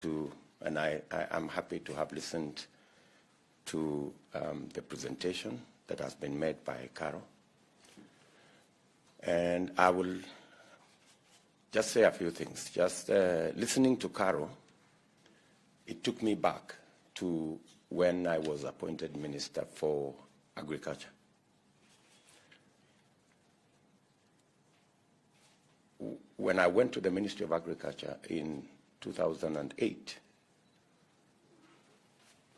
and I'm happy to have listened to the presentation that has been made by Caro. And I will just say a few things. Just listening to Caro, it took me back to when I was appointed Minister for Agriculture. When I went to the Ministry of Agriculture in 2008,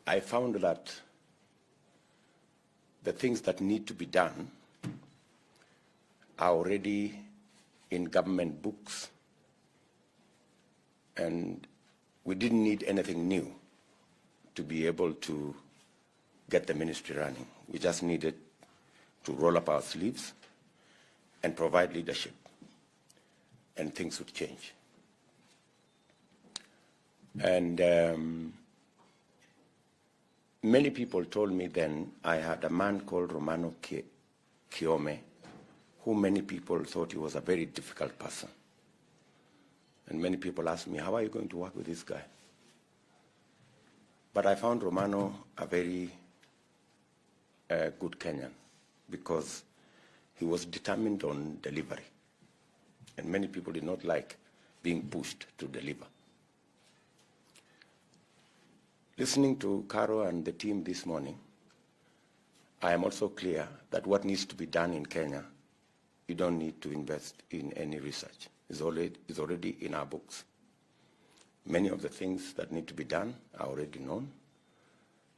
I found that the things that need to be done are already in government books, and we didn't need anything new to be able to get the ministry running. We just needed to roll up our sleeves and provide leadership, and things would change. And many people told me then I had a man called Romano Kiome, who many people thought he was a very difficult person. And many people asked me, how are you going to work with this guy? But I found Romano a very good Kenyan, because he was determined on delivery. And many people did not like being pushed to deliver. Listening to Caro and the team this morning, I am also clear that what needs to be done in Kenya, you don't need to invest in any research. It's already in our books. Many of the things that need to be done are already known,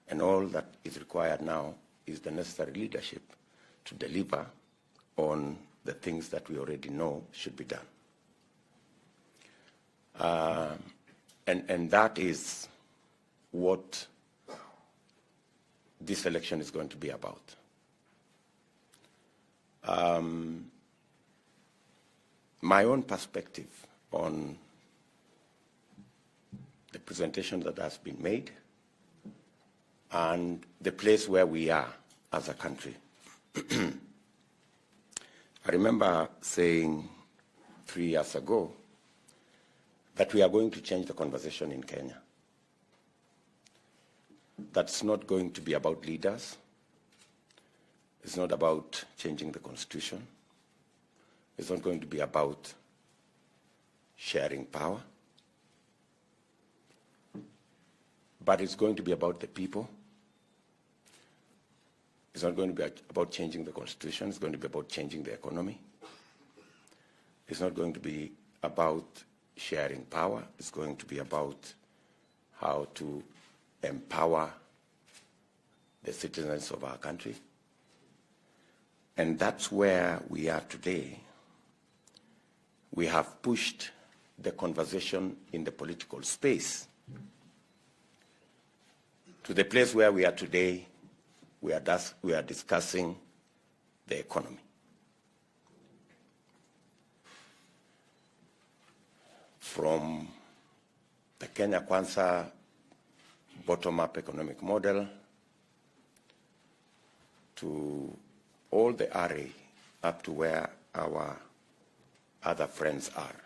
and all that is required now is the necessary leadership to deliver on the things that we already know should be done. And that is what this election is going to be about. My own perspective on the presentation that has been made and the place where we are as a country. I remember saying 3 years ago that we are going to change the conversation in Kenya. That's not going to be about leaders. It's not about changing the constitution. It's not going to be about sharing power. But it's going to be about the people. It's not going to be about changing the constitution. It's going to be about changing the economy. It's not going to be about sharing power. It's going to be about how to empower the citizens of our country. And that's where we are today. We have pushed the conversation in the political space to the place where we are today. We are discussing the economy. From the Kenya Kwanza bottom-up economic model to all the array up to where our other friends are.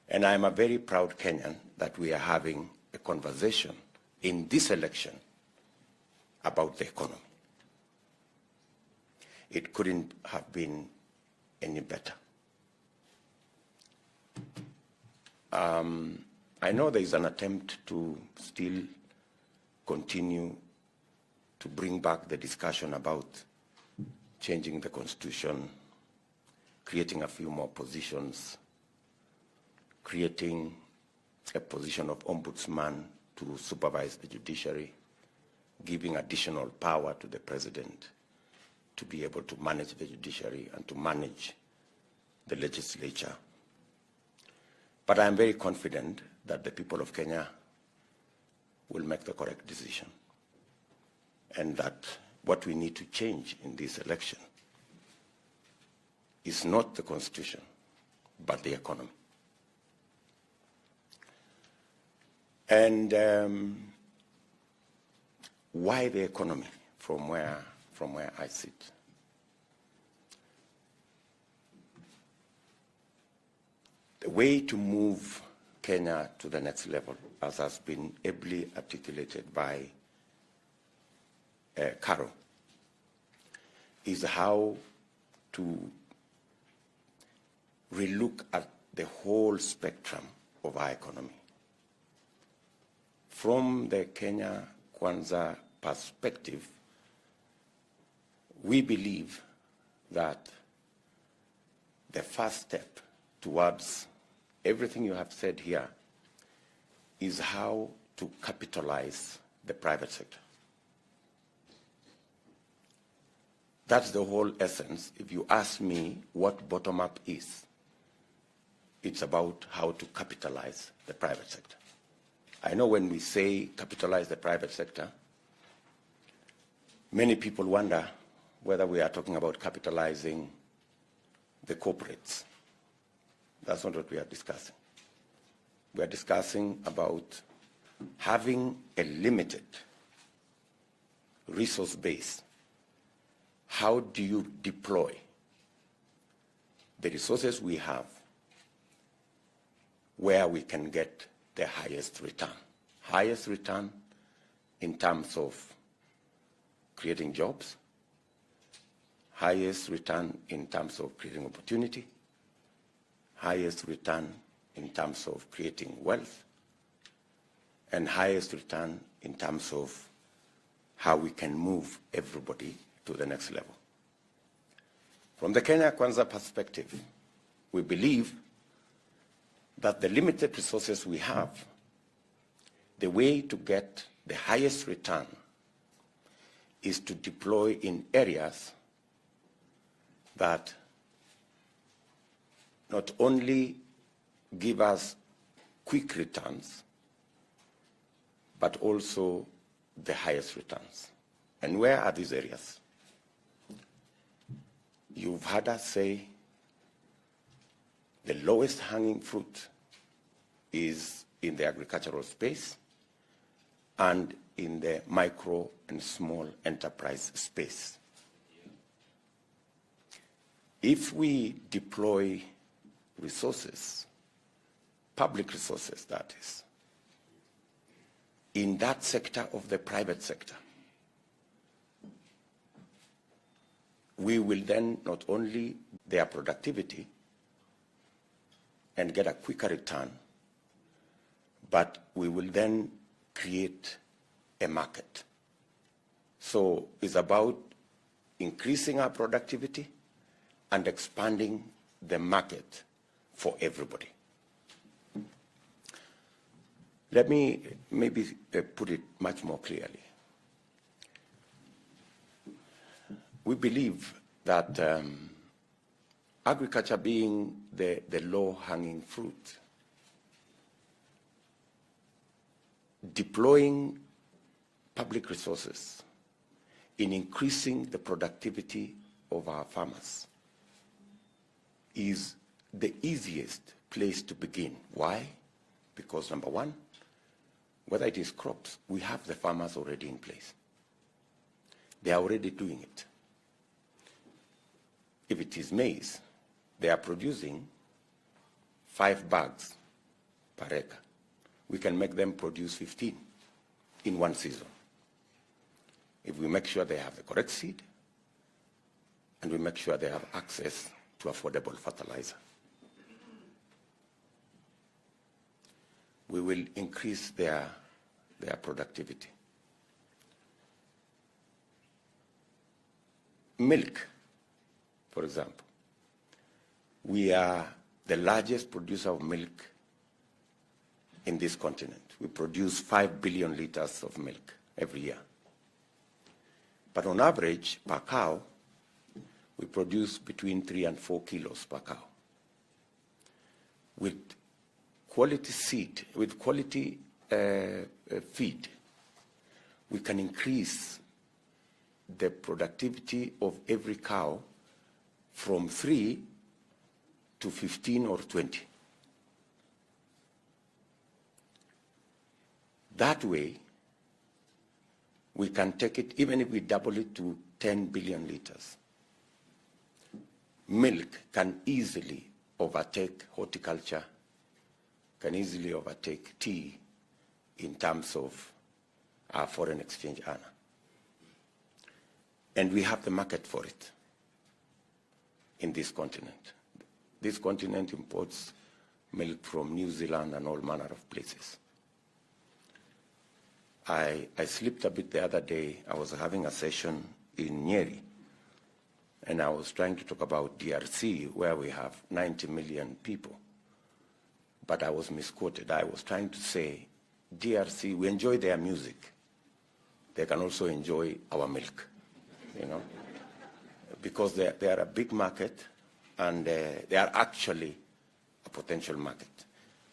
And I'm a very proud Kenyan that we are having a conversation in this election about the economy. It couldn't have been any better. I know there is an attempt to still continue to bring back the discussion about changing the constitution, creating a few more positions, creating a position of ombudsman to supervise the judiciary, giving additional power to the president to be able to manage the judiciary and to manage the legislature. But I am very confident that the people of Kenya will make the correct decision, and that what we need to change in this election is not the constitution, but the economy. And why the economy from where I sit? The way to move Kenya to the next level, as has been ably articulated by Carol, is how to relook at the whole spectrum of our economy. From the Kenya Kwanza perspective, we believe that the first step towards everything you have said here is how to capitalize the private sector. That's the whole essence. If you ask me what bottom-up is, it's about how to capitalize the private sector. I know when we say capitalize the private sector, many people wonder whether we are talking about capitalizing the corporates. That's not what we are discussing. We are discussing about having a limited resource base. How do you deploy the resources we have where we can get the highest return? Highest return in terms of creating jobs, highest return in terms of creating opportunity, highest return in terms of creating wealth, and highest return in terms of how we can move everybody to the next level. From the Kenya Kwanza perspective, we believe that the limited resources we have, the way to get the highest return is to deploy in areas that not only give us quick returns, but also the highest returns. And where are these areas? You've heard us say the lowest hanging fruit is in the agricultural space and in the micro and small enterprise space. If we deploy resources, public resources that is, in that sector of the private sector, we will then not only their productivity and get a quicker return, but we will then create a market. So it's about increasing our productivity and expanding the market for everybody. Let me maybe put it much more clearly. We believe that agriculture being the low-hanging fruit, deploying public resources in increasing the productivity of our farmers is the easiest place to begin. Why? Because number one, whether it is crops, we have the farmers already in place. They are already doing it. If it is maize, they are producing 5 bags per acre. We can make them produce 15 in one season. If we make sure they have the correct seed, and we make sure they have access to affordable fertilizer, we will increase their productivity. Milk, for example. We are the largest producer of milk in this continent. We produce 5 billion liters of milk every year. But on average, per cow, we produce between 3 and 4 kilos per cow. With quality seed, with quality feed, we can increase the productivity of every cow from 3 to 15 or 20. That way, we can take it, even if we double it to 10 billion liters. Milk can easily overtake horticulture can easily overtake tea in terms of our foreign exchange earner. And we have the market for it in this continent. This continent imports milk from New Zealand and all manner of places. I slipped a bit the other day. I was having a session in Nyeri, and I was trying to talk about DRC, where we have 90 million people. But I was misquoted. I was trying to say, DRC, we enjoy their music. They can also enjoy our milk, you know, because they are a big market, and they are actually a potential market.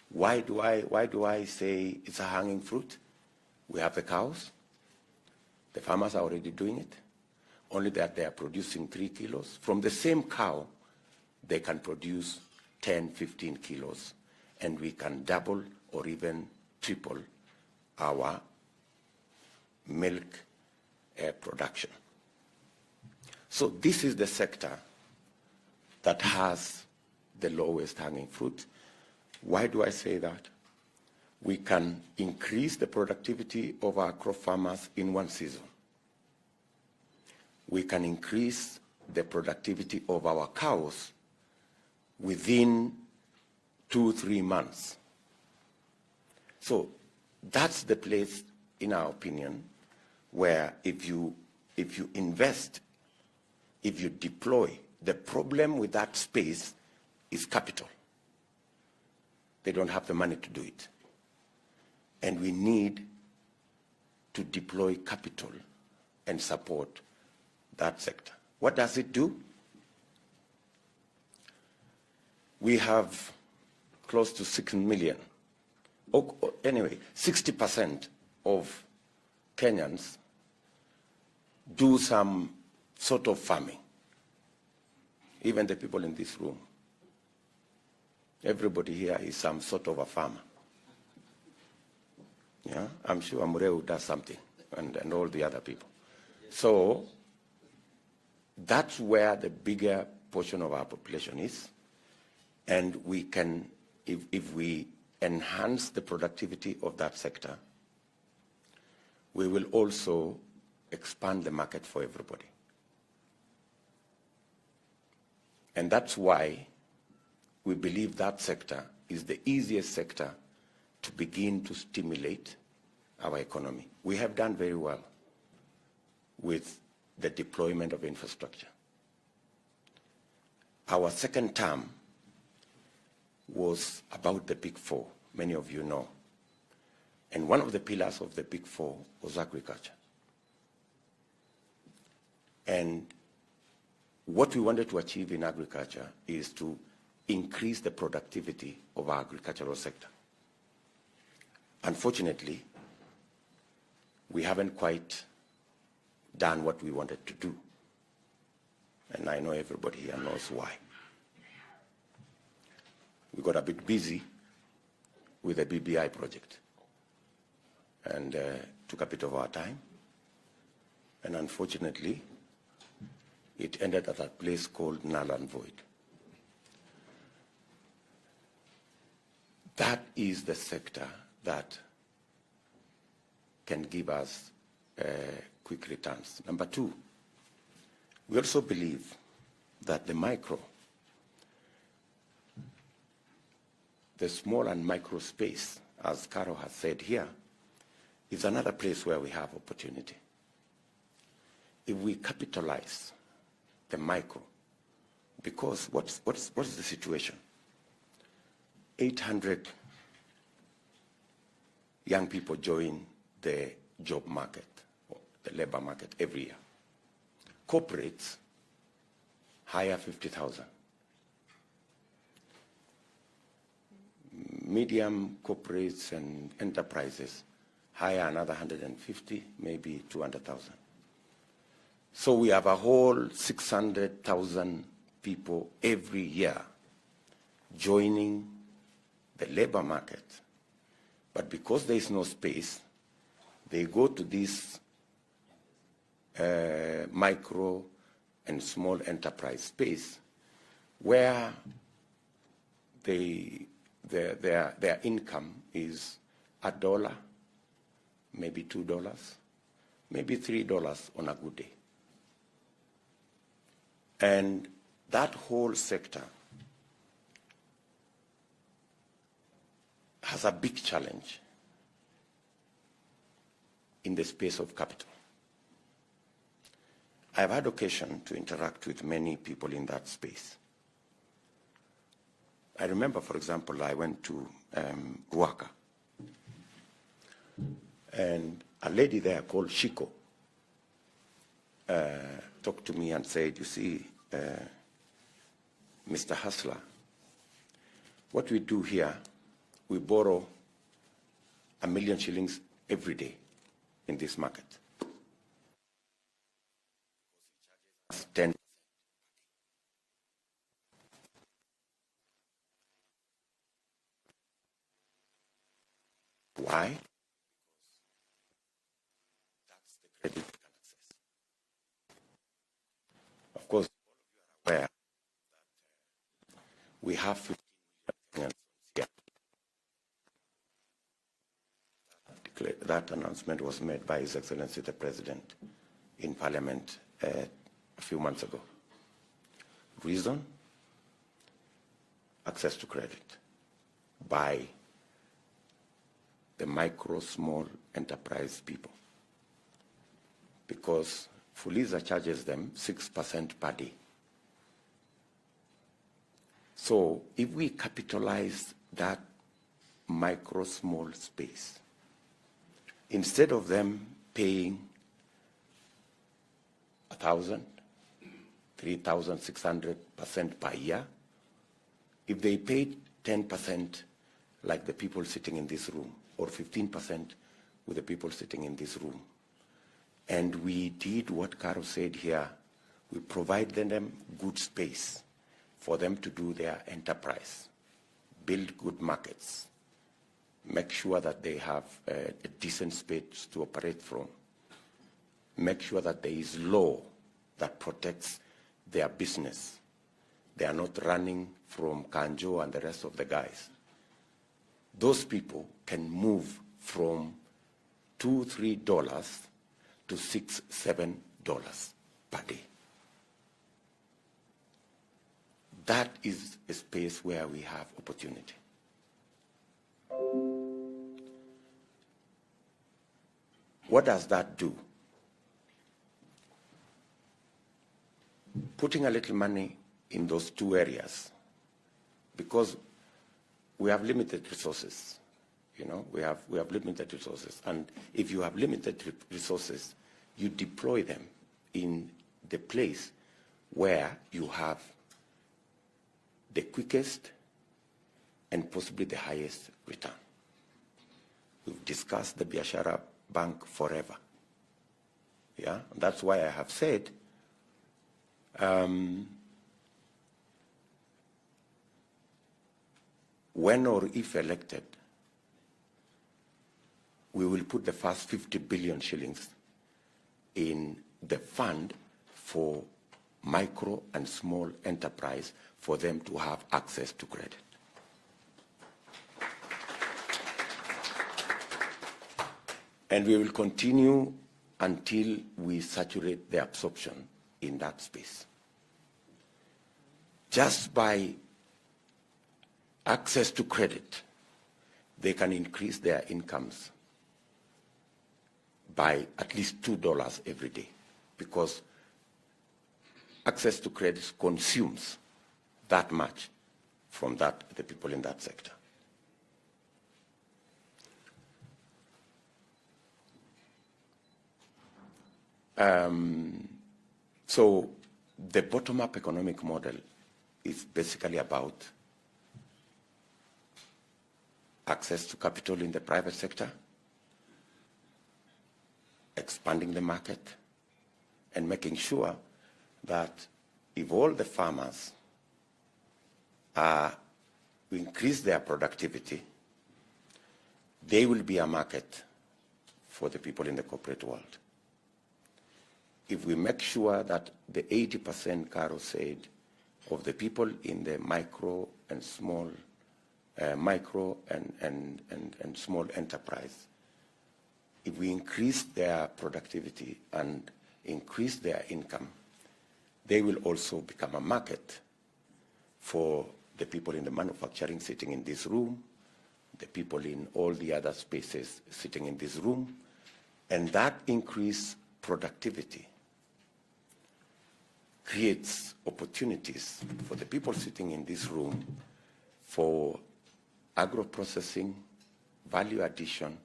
Why do I say it's a hanging fruit? We have the cows. The farmers are already doing it. Only that they are producing 3 kilos. From the same cow, they can produce 10, 15 kilos. And we can double or even triple our milk production. So this is the sector that has the lowest hanging fruit. Why do I say that? We can increase the productivity of our crop farmers in one season. We can increase the productivity of our cows within 2-3 months. So that's the place, in our opinion, where if you invest, if you deploy, the problem with that space is capital. They don't have the money to do it. And we need to deploy capital and support that sector. What does it do? We have close to 6 million. Anyway, 60% of Kenyans do some sort of farming. Even the people in this room. Everybody here is some sort of a farmer. Yeah, I'm sure Amureu does something, and all the other people. So that's where the bigger portion of our population is. And we can, if we enhance the productivity of that sector, we will also expand the market for everybody. And that's why we believe that sector is the easiest sector to begin to stimulate our economy. We have done very well with the deployment of infrastructure. Our second term was about the Big Four, many of you know. And one of the pillars of the Big Four was agriculture. And what we wanted to achieve in agriculture is to increase the productivity of our agricultural sector. Unfortunately, we haven't quite done what we wanted to do. And I know everybody here knows why. We got a bit busy with the BBI project and took a bit of our time. And unfortunately, it ended at a place called null and void. That is the sector that can give us quick returns. Number two, we also believe that the small and micro space, as Caro has said here, is another place where we have opportunity. If we capitalize the micro, because what's the situation? 800 young people join the job market, or the labor market every year. Corporates hire 50,000. Medium corporates and enterprises hire another 150, maybe 200,000. So we have a whole 600,000 people every year joining the labor market. But because there is no space, they go to this micro and small enterprise space where they their income is $1, maybe $2, maybe $3 on a good day. And that whole sector has a big challenge in the space of capital. I've had occasion to interact with many people in that space. I remember, for example, I went to Ruaka, and a lady there called Shiko talked to me and said, you see, Mr. Hustler, what we do here, we borrow 1 million shillings every day in this market. 10. Why? That's the credit we can access. Of course, you are aware that we have 15 million here. That announcement was made by His Excellency the President in Parliament a few months ago. Reason? Access to credit by the micro, small enterprise people. Because Fuliza charges them 6% per day. So if we capitalize that micro, small space, instead of them paying 1,000, 3,600% per year, if they paid 10% like the people sitting in this room, or 15% with the people sitting in this room, and we did what Caro said here, we provided them good space for them to do their enterprise, build good markets, make sure that they have a decent space to operate from, make sure that there is law that protects their business. They are not running from Kanjo and the rest of the guys. Those people can move from $2, $3 to $6, $7 per day. That is a space where we have opportunity. What does that do? Putting a little money in those two areas, because we have limited resources. You know, we have limited resources, and if you have limited resources, you deploy them in the place where you have the quickest and possibly the highest return. We've discussed the Biashara Bank forever. Yeah, that's why I have said when or if elected, we will put the first 50 billion shillings in the fund for micro and small enterprise for them to have access to credit. And we will continue until we saturate the absorption in that space. Just by access to credit, they can increase their incomes by at least $2 every day, because access to credit consumes that much from the people in that sector. So the bottom-up economic model is basically about access to capital in the private sector, expanding the market, and making sure that if all the farmers increase their productivity, they will be a market for the people in the corporate world. If we make sure that the 80%, Caro said, of the people in the micro and small micro and small enterprise, if we increase their productivity and increase their income, they will also become a market for the people in the manufacturing sitting in this room, the people in all the other spaces sitting in this room, and that increased productivity creates opportunities for the people sitting in this room for agro-processing, value addition,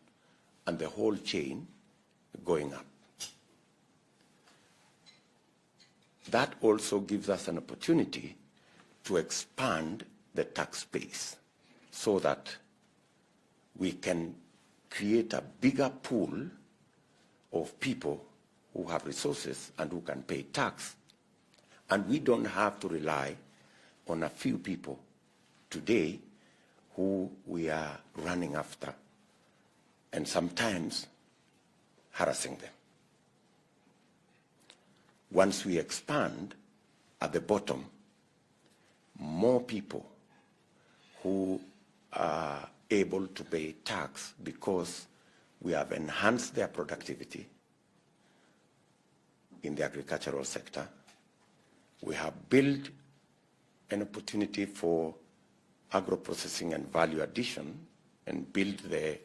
and the whole chain going up. That also gives us an opportunity to expand the tax base so that we can create a bigger pool of people who have resources and who can pay tax. And we don't have to rely on a few people today who we are running after and sometimes harassing them. Once we expand at the bottom, more people who are able to pay tax because we have enhanced their productivity in the agricultural sector. We have built an opportunity for agro-processing and value addition and build the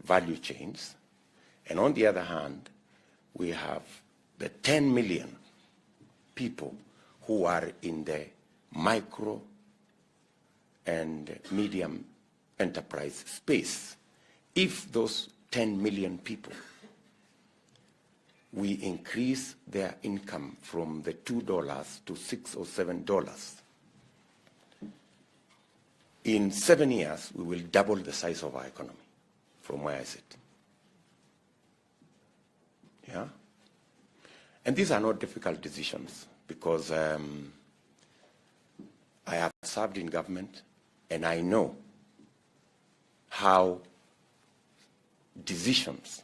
value chains. And on the other hand, we have the 10 million people who are in the micro and medium enterprise space. If those 10 million people, we increase their income from the $2 to $6 or $7, in 7 years, we will double the size of our economy from where I sit. Yeah? And these are not difficult decisions because I have served in government and I know how decisions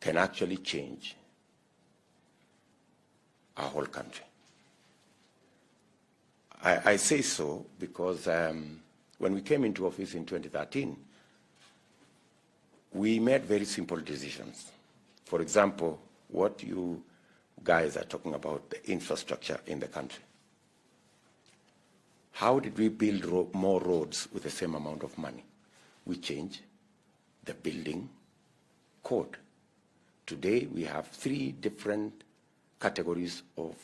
can actually change our whole country. I say so because when we came into office in 2013, we made very simple decisions. For example, what you guys are talking about, the infrastructure in the country. How did we build more roads with the same amount of money? We changed the building code. Today, we have 3 different categories of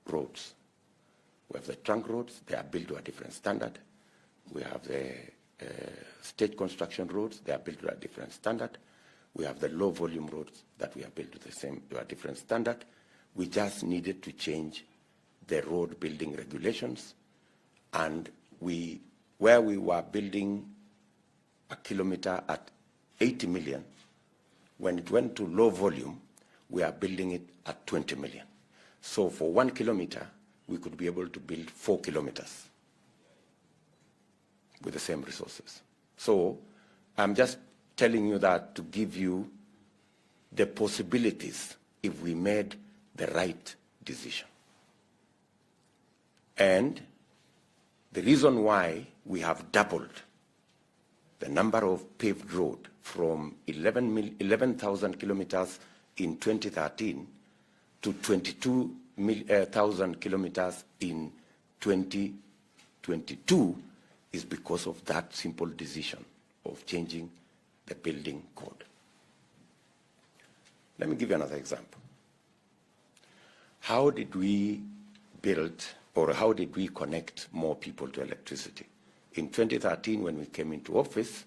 roads. We have the trunk roads, they are built to a different standard. We have the state construction roads, they are built to a different standard. We have the low volume roads that we are built to a different standard. We just needed to change the road building regulations. And where we were building a kilometer at 80 million, when it went to low volume, we are building it at 20 million. So for 1 kilometer, we could be able to build 4 kilometers with the same resources. So I'm just telling you that to give you the possibilities if we made the right decision. And the reason why we have doubled the number of paved road from 11,000 kilometers in 2013 to 22,000 kilometers in 2022 is because of that simple decision of changing the building code. Let me give you another example. How did we build or how did we connect more people to electricity? In 2013, when we came into office,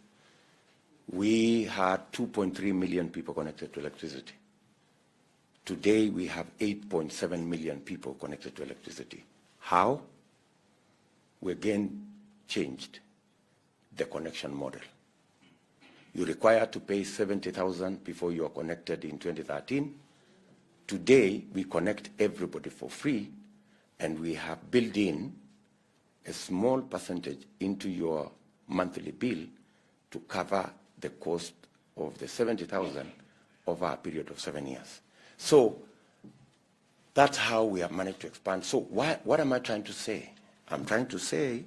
we had 2.3 million people connected to electricity. Today, we have 8.7 million people connected to electricity. How? We again changed the connection model. You require to pay 70,000 before you are connected in 2013. Today, we connect everybody for free, and we have built in a small percentage into your monthly bill to cover the cost of the 70,000 over a period of 7 years. So that's how we have managed to expand. So what am I trying to say? I'm trying to say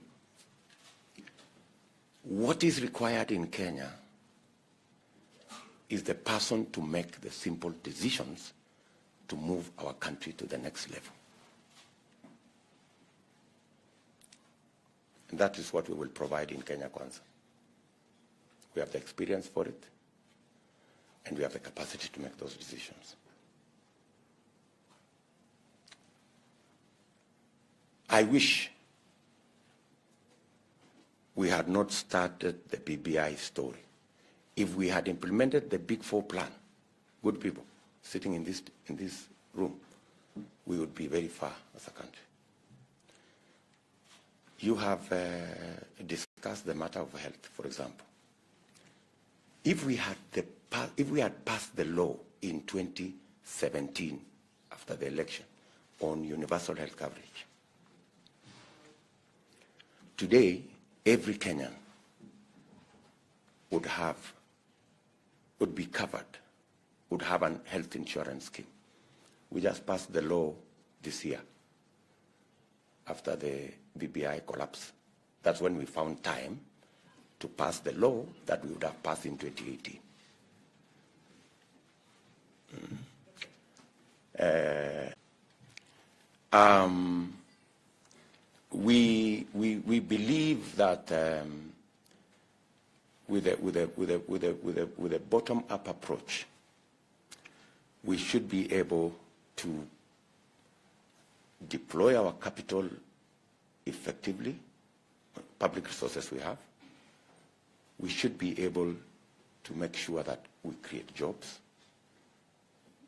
What is required in Kenya is the person to make the simple decisions to move our country to the next level. And that is what we will provide in Kenya Kwanza. We have the experience for it, and we have the capacity to make those decisions. I wish we had not started the BBI story. If we had implemented the Big Four plan, good people sitting in this room, we would be very far as a country. You have discussed the matter of health, for example. If we had passed the law in 2017 after the election on universal health coverage, today every Kenyan would be covered, would have a health insurance scheme. We just passed the law this year after the BBI collapse. That's when we found time to pass the law that we would have passed in 2018. We believe that with a bottom-up approach, we should be able to deploy our capital effectively, public resources we have. We should be able to make sure that we create jobs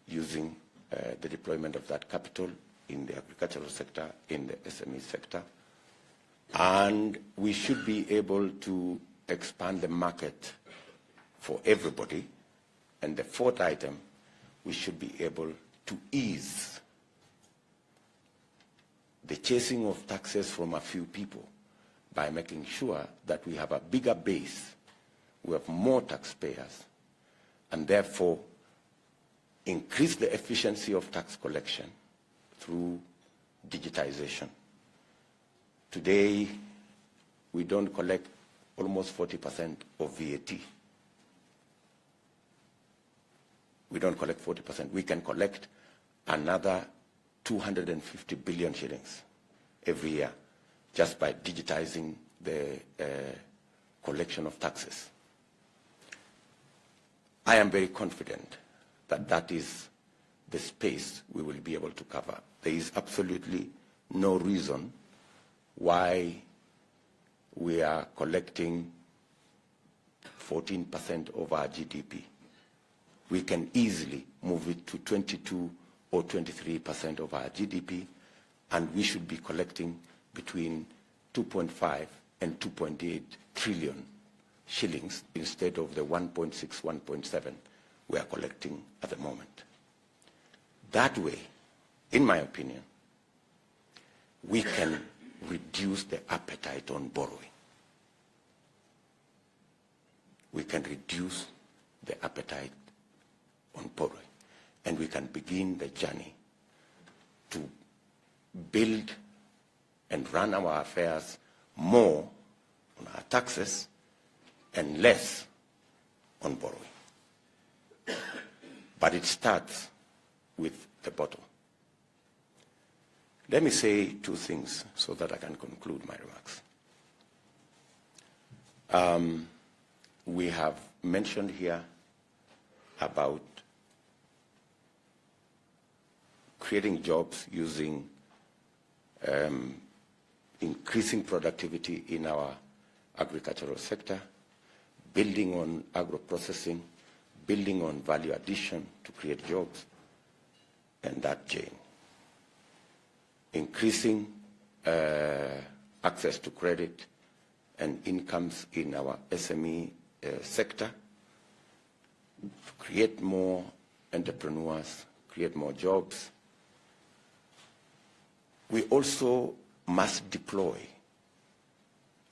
using the deployment of that capital in the agricultural sector, in the SME sector. And we should be able to expand the market for everybody. And the fourth item, we should be able to ease the chasing of taxes from a few people by making sure that we have a bigger base, we have more taxpayers, and therefore increase the efficiency of tax collection through digitization. Today, we don't collect almost 40% of VAT. We don't collect 40%. We can collect another 250 billion shillings every year just by digitizing the collection of taxes. I am very confident that that is the space we will be able to cover. There is absolutely no reason why we are collecting 14% of our GDP. We can easily move it to 22 or 23% of our GDP, and we should be collecting between 2.5 and 2.8 trillion shillings instead of the 1.6, 1.7 we are collecting at the moment. That way, in my opinion, we can reduce the appetite on borrowing. We can reduce the appetite on borrowing, and we can begin the journey to build and run our affairs more on our taxes and less on borrowing. But it starts with the bottom. Let me say two things so that I can conclude my remarks. We have mentioned here about creating jobs using increasing productivity in our agricultural sector, building on agro-processing, building on value addition to create jobs, and that chain. Increasing access to credit and incomes in our SME sector, to create more entrepreneurs, create more jobs. We also must deploy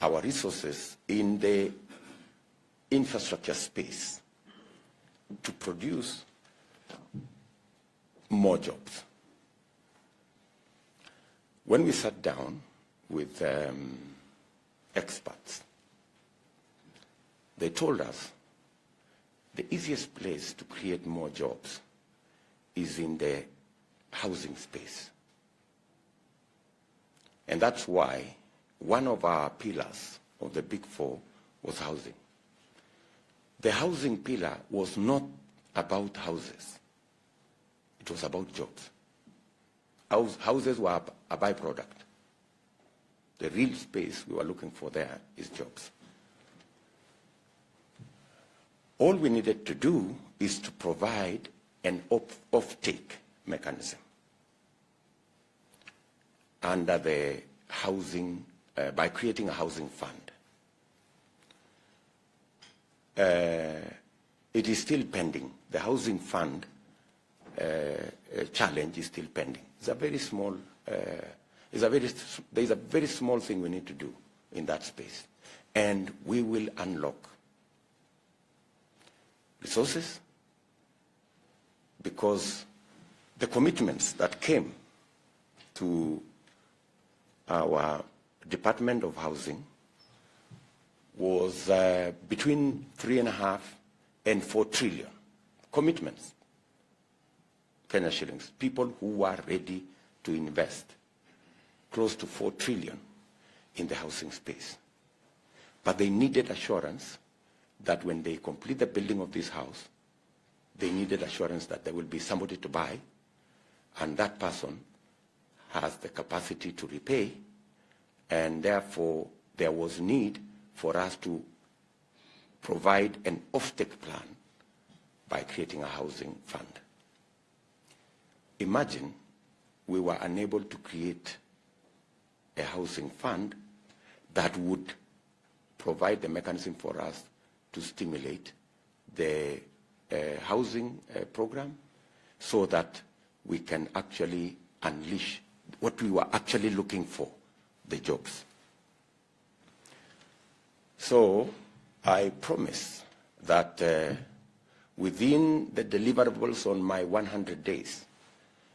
our resources in the infrastructure space to produce more jobs. When we sat down with experts, they told us the easiest place to create more jobs is in the housing space. And that's why one of our pillars of the Big Four was housing. The housing pillar was not about houses. It was about jobs. Houses were a byproduct. The real space we were looking for there is jobs. All we needed to do is to provide an off-take mechanism under the housing, by creating a housing fund. It is still pending. The housing fund challenge is still pending. It's a very small, there's a very small thing we need to do in that space. And we will unlock resources, because the commitments that came to our Department of Housing was between 3.5 and 4 trillion commitments, Kenya shillings, people who are ready to invest close to 4 trillion in the housing space. But they needed assurance that when they complete the building of this house, they needed assurance that there will be somebody to buy, and that person has the capacity to repay, and therefore there was need for us to provide an off-take plan by creating a housing fund. Imagine we were unable to create a housing fund that would provide the mechanism for us to stimulate the housing program, so that we can actually unleash what we were actually looking for, the jobs. So I promise that within the deliverables on my 100 days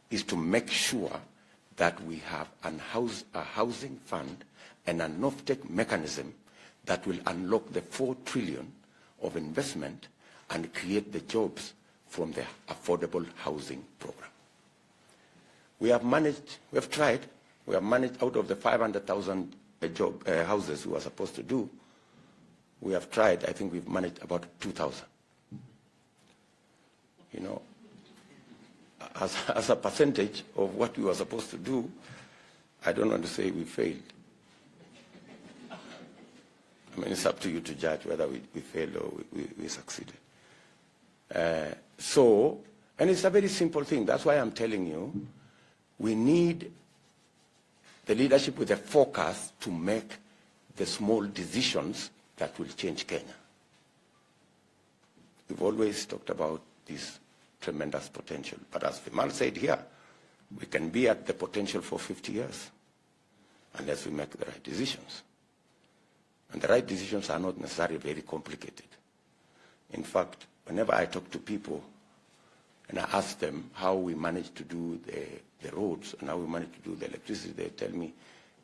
is to make sure that we have a housing fund and an off-take mechanism that will unlock the 4 trillion of investment and create the jobs from the affordable housing program. We have managed out of the 500,000 houses we were supposed to do, we have tried, I think we've managed about 2,000. You know, as a percentage of what we were supposed to do, I don't want to say we failed. I mean, it's up to you to judge whether we failed or we succeeded. And it's a very simple thing. That's why I'm telling you, we need the leadership with a focus to make the small decisions that will change Kenya. We've always talked about this tremendous potential. But as Vimal said here, we can be at the potential for 50 years unless we make the right decisions. And the right decisions are not necessarily very complicated. In fact, whenever I talk to people and I ask them how we manage to do the roads and how we manage to do the electricity, they tell me,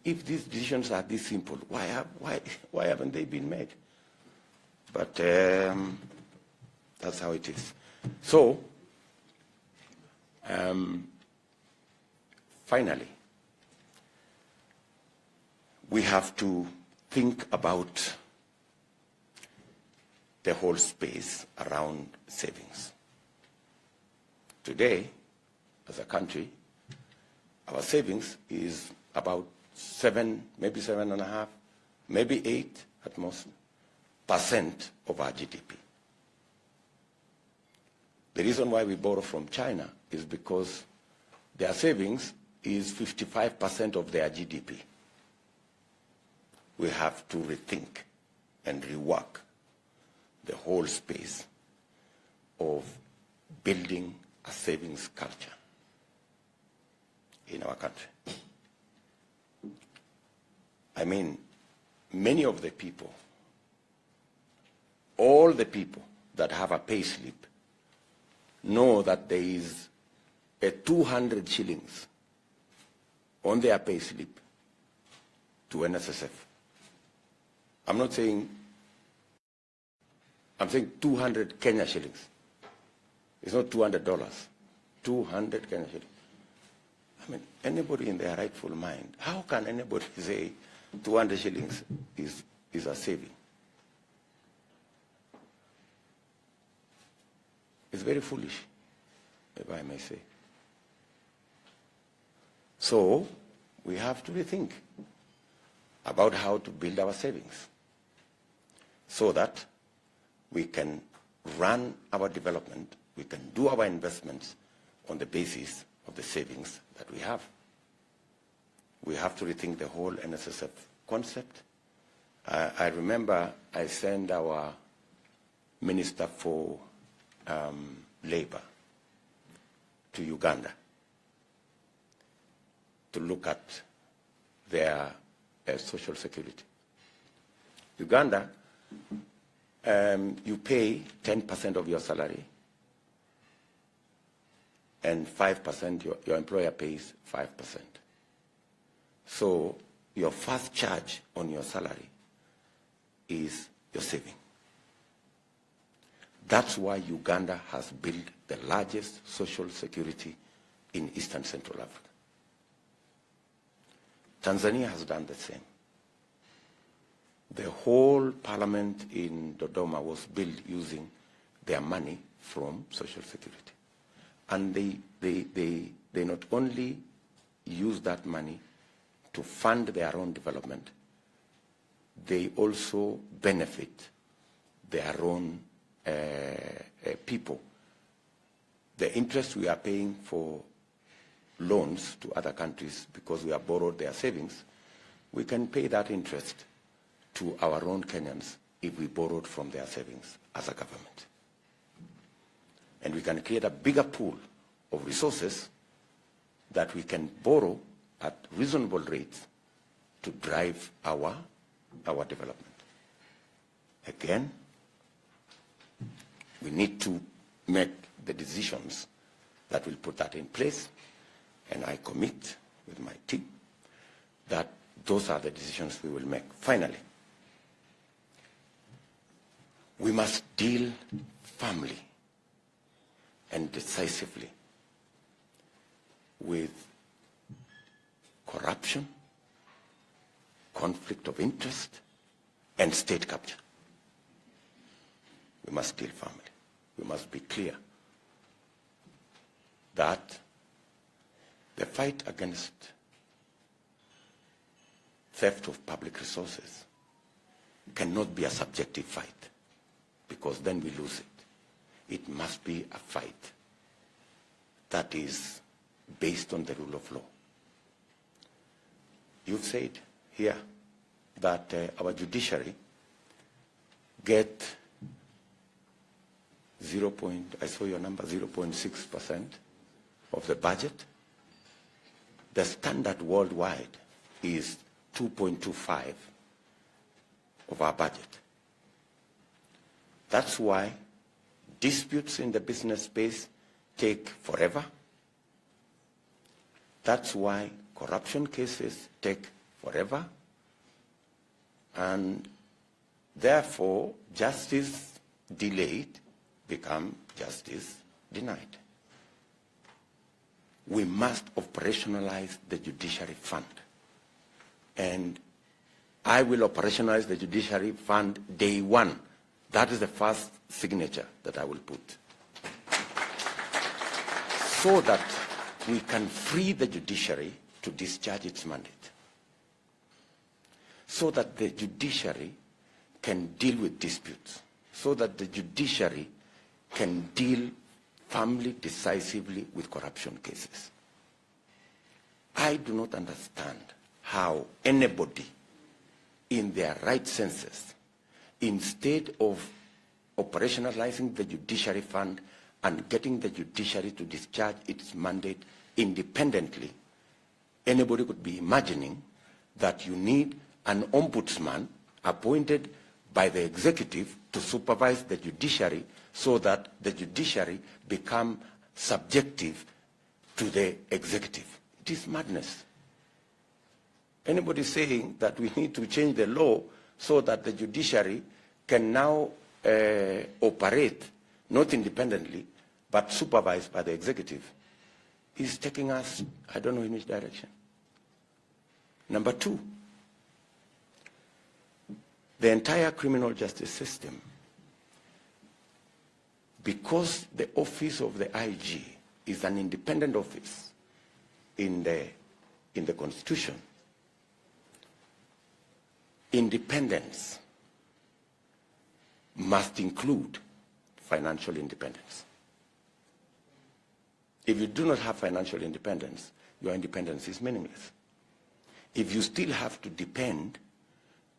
if these decisions are this simple, why haven't they been made? But that's how it is. So, finally, we have to think about the whole space around savings. Today, as a country, our savings is about 7, maybe 7.5, maybe 8 at most % of our GDP. The reason why we borrow from China is because their savings is 55% of their GDP. We have to rethink and rework the whole space of building a savings culture in our country. I mean, many of the people, all the people that have a pay slip know that there is a 200 shillings on their pay slip to NSSF. I'm not saying I'm saying 200 Kenya shillings. It's not $200. 200 Kenya shillings. I mean, anybody in their rightful mind, how can anybody say 200 shillings is a saving? It's very foolish, if I may say. So we have to rethink about how to build our savings so that we can run our development, we can do our investments on the basis of the savings that we have. We have to rethink the whole NSSF concept. I remember I sent our Minister for Labor to Uganda to look at their social security. Uganda, you pay 10% of your salary, and 5%, your employer pays 5%. So your first charge on your salary is your saving. That's why Uganda has built the largest social security in Eastern Central Africa. Tanzania has done the same. The whole parliament in Dodoma was built using their money from Social Security. And they not only use that money to fund their own development, they also benefit their own people. The interest we are paying for loans to other countries because we have borrowed their savings, we can pay that interest to our own Kenyans if we borrowed from their savings as a government. And we can create a bigger pool of resources that we can borrow at reasonable rates to drive our development. Again, we need to make the decisions that will put that in place, and I commit with my team that those are the decisions we will make. Finally, we must deal firmly and decisively with corruption, conflict of interest, and state capture. We must deal firmly. We must be clear that the fight against theft of public resources cannot be a subjective fight, because then we lose it. It must be a fight that is based on the rule of law. You've said here that our judiciary get I saw your number, 0.6% of the budget. The standard worldwide is 2.25 of our budget. That's why disputes in the business space take forever. That's why corruption cases take forever. And therefore, justice delayed become justice denied. We must operationalize the judiciary fund. And I will operationalize the judiciary fund day one. That is the first signature that I will put. So that we can free the judiciary to discharge its mandate. So that the judiciary can deal with disputes. So that the judiciary can deal firmly, decisively with corruption cases. I do not understand how anybody in their right senses, instead of operationalizing the judiciary fund and getting the judiciary to discharge its mandate independently, anybody could be imagining that you need an ombudsman appointed by the executive to supervise the judiciary so that the judiciary become subjective to the executive. It is madness. Anybody saying that we need to change the law so that the judiciary can now operate not independently, but supervised by the executive, is taking us, I don't know in which direction. Number two, the entire criminal justice system, because the office of the IG is an independent office in the Constitution, independence must include financial independence. If you do not have financial independence, your independence is meaningless. If you still have to depend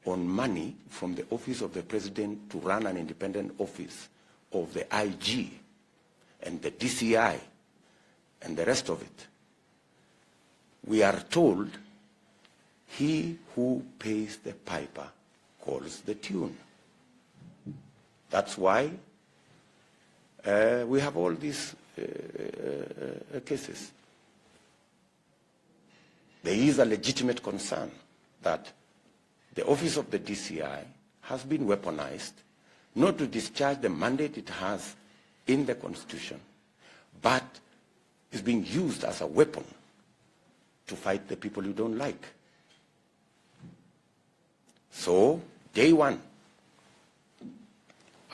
on money from the office of the president to run an independent office of the IG and the DCI and the rest of it, we are told he who pays the piper calls the tune. That's why we have all these cases. There is a legitimate concern that the office of the DCI has been weaponized, not to discharge the mandate it has in the Constitution, but is being used as a weapon to fight the people you don't like. So, day one,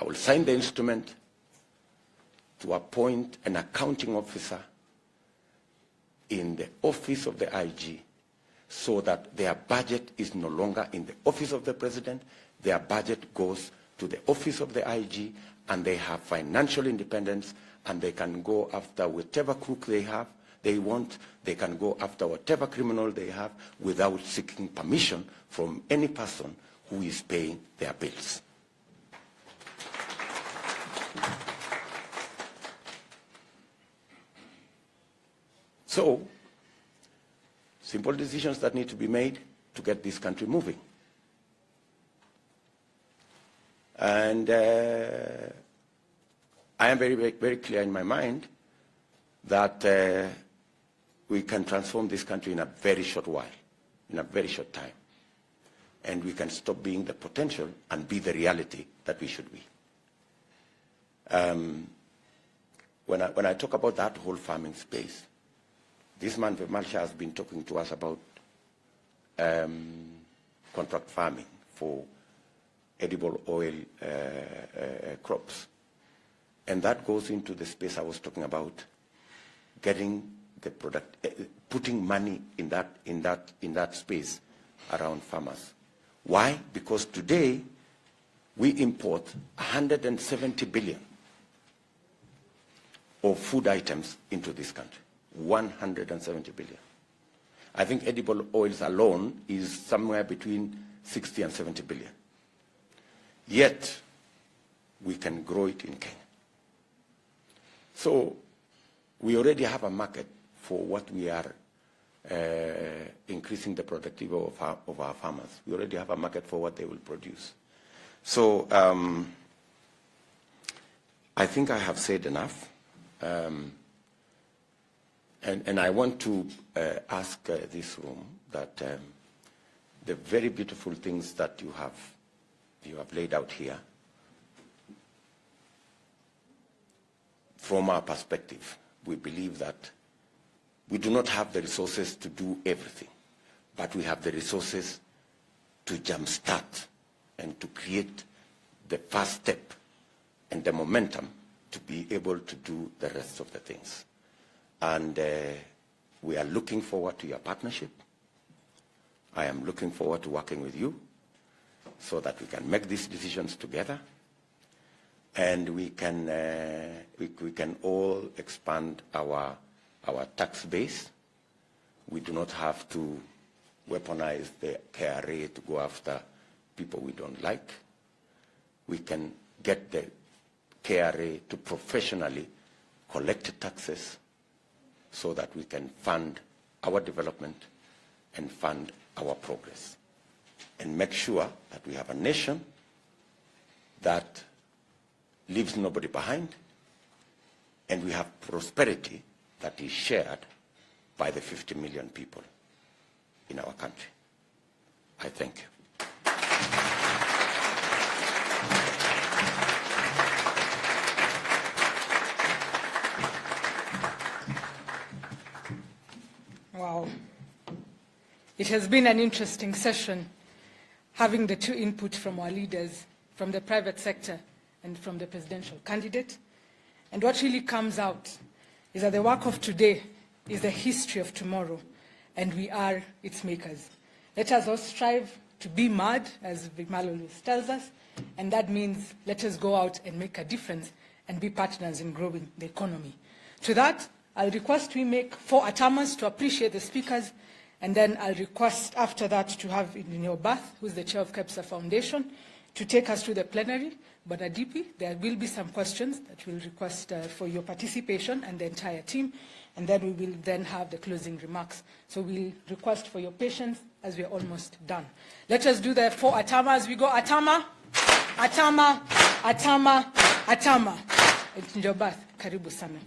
I will sign the instrument to appoint an accounting officer in the office of the IG, so that their budget is no longer in the office of the president, their budget goes to the office of the IG, and they have financial independence, and they can go after whatever crook they want, they can go after whatever criminal they have without seeking permission from any person who is paying their bills. So, simple decisions that need to be made to get this country moving. And I am very, very clear in my mind that we can transform this country in a very short while, in a very short time. And we can stop being the potential and be the reality that we should be. When I talk about that whole farming space, this man, Vimalsha, has been talking to us about contract farming for edible oil crops. And that goes into the space I was talking about, getting the product, putting money in that space around farmers. Why? Because today we import 170 billion of food items into this country. 170 billion. I think edible oils alone is somewhere between 60 and 70 billion. Yet, we can grow it in Kenya. So, we already have a market for what we are increasing the productivity of our farmers. We already have a market for what they will produce. So, I think I have said enough. And I want to ask this room that the very beautiful things that you have laid out here, from our perspective, we believe that we do not have the resources to do everything, but we have the resources to jumpstart and to create the first step and the momentum to be able to do the rest of the things. And we are looking forward to your partnership. I am looking forward to working with you so that we can make these decisions together, and we can all expand our tax base. We do not have to weaponize the KRA to go after people we don't like. We can get the KRA to professionally collect taxes so that we can fund our development and fund our progress, and make sure that we have a nation that leaves nobody behind, and we have prosperity that is shared by the 50 million people in our country. I thank you. It has been an interesting session, having the two input from our leaders, from the private sector and from the presidential candidate. And what really comes out is that the work of today is the history of tomorrow, and we are its makers. Let us all strive to be mad, as Vimal always tells us, and that means let us go out and make a difference and be partners in growing the economy. To that, I'll request we make 4 atamas to appreciate the speakers, and then I'll request after that to have Engineer Bath, who's the chair of KEPSA Foundation, to take us through the plenary. But Adipi, there will be some questions that we'll request for your participation and the entire team, and then we will then have the closing remarks. So we'll request for your patience as we're almost done. Let us do the 4 atama as we go. Atama, atama, atama, atama. Engineer Bath, karibu sana.